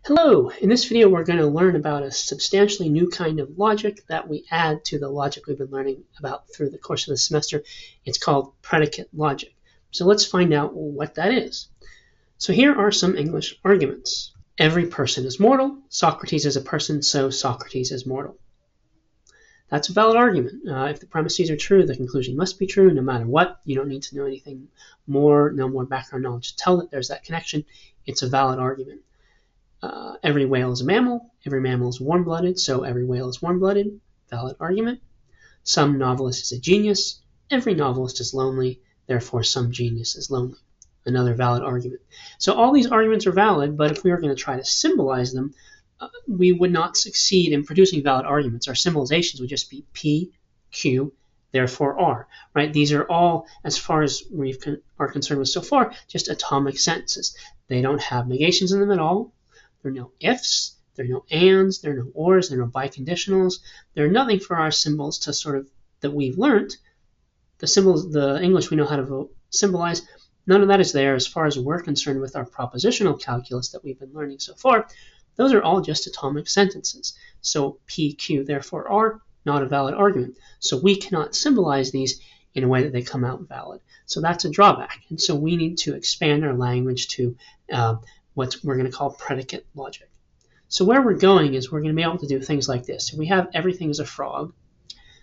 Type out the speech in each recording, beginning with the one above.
Hello! In this video we're going to learn about a substantially new kind of logic that we add to the logic we've been learning about through the course of the semester. It's called predicate logic. So let's find out what that is. So here are some English arguments. Every person is mortal. Socrates is a person, so Socrates is mortal. That's a valid argument. If the premises are true, the conclusion must be true no matter what. You don't need to know anything more, no more background knowledge to tell that there's that connection. It's a valid argument. Every whale is a mammal. Every mammal is warm-blooded, so every whale is warm-blooded. Valid argument. Some novelist is a genius. Every novelist is lonely, therefore some genius is lonely. Another valid argument. So all these arguments are valid, but if we were going to try to symbolize them, we would not succeed in producing valid arguments. Our symbolizations would just be P, Q, therefore R, right? These are all, as far as we are concerned with so far, just atomic sentences. They don't have negations in them at all. There are no ifs, there are no ands, there are no ors, there are no biconditionals. There are nothing for our symbols to sort of, that we've learned. The symbols, the English we know how to symbolize, none of that is there as far as we're concerned with our propositional calculus that we've been learning so far. Those are all just atomic sentences. So P, Q, therefore R, not a valid argument. So we cannot symbolize these in a way that they come out valid. So that's a drawback. And so we need to expand our language to what we're going to call predicate logic. So where we're going is we're going to be able to do things like this. If we have everything is a frog,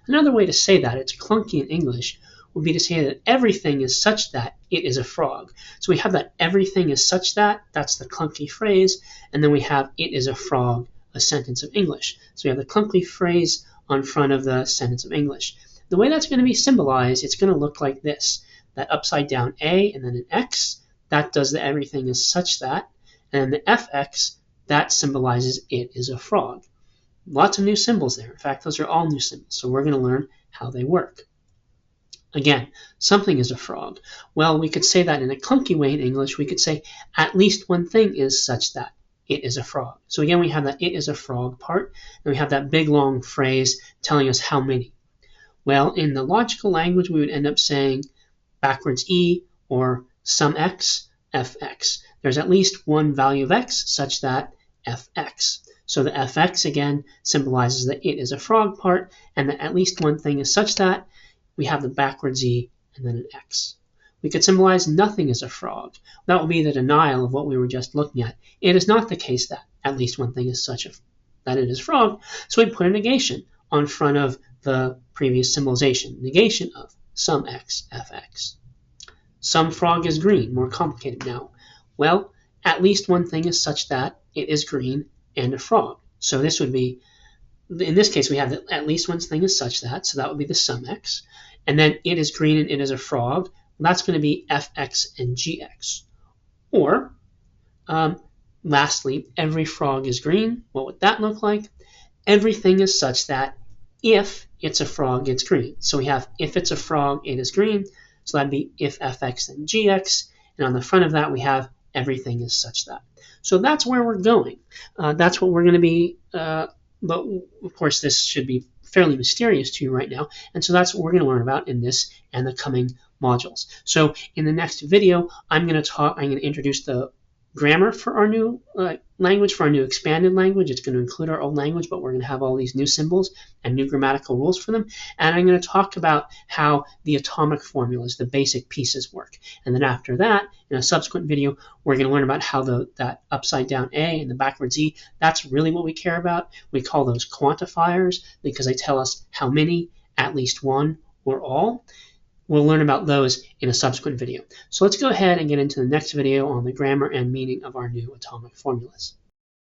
another way to say that, it's clunky in English, would be to say that everything is such that it is a frog. So we have that everything is such that, that's the clunky phrase, and then we have it is a frog, a sentence of English. So we have the clunky phrase on front of the sentence of English. The way that's going to be symbolized, it's going to look like this. That upside down A and then an X, that does the everything is such that, and the FX, that symbolizes it is a frog. Lots of new symbols there. In fact, those are all new symbols, so we're going to learn how they work. Again, something is a frog. Well, we could say that in a clunky way in English. We could say at least one thing is such that it is a frog. So again, we have that it is a frog part, and we have that big long phrase telling us how many. Well, in the logical language, we would end up saying backwards E or some X, Fx. There's at least one value of X such that Fx. So the Fx, again, symbolizes that it is a frog part, and that at least one thing is such that we have the backwards E and then an X. We could symbolize nothing as a frog. That would be the denial of what we were just looking at. It is not the case that at least one thing is such that it is frog, so we put a negation on front of the previous symbolization, negation of some X, Fx. Some frog is green, more complicated now. Well, at least one thing is such that it is green and a frog. So this would be, in this case, we have that at least one thing is such that, so that would be the sum X. And then it is green and it is a frog. Well, that's going to be Fx and Gx. Or, lastly, every frog is green. What would that look like? Everything is such that if it's a frog, it's green. So we have if it's a frog, it is green. So that'd be if Fx then Gx. And on the front of that, we have everything is such that. So that's where we're going. That's what we're going to be, but of course this should be fairly mysterious to you right now. And so that's what we're going to learn about in this and the coming modules. So in the next video, I'm going to introduce the grammar for our new language, for our new expanded language. It's going to include our old language, but we're going to have all these new symbols and new grammatical rules for them. And I'm going to talk about how the atomic formulas, the basic pieces, work. And then after that, in a subsequent video, we're going to learn about how that upside down A and the backwards E, that's really what we care about. We call those quantifiers because they tell us how many, at least one, or all. We'll learn about those in a subsequent video. So let's go ahead and get into the next video on the grammar and meaning of our new atomic formulas.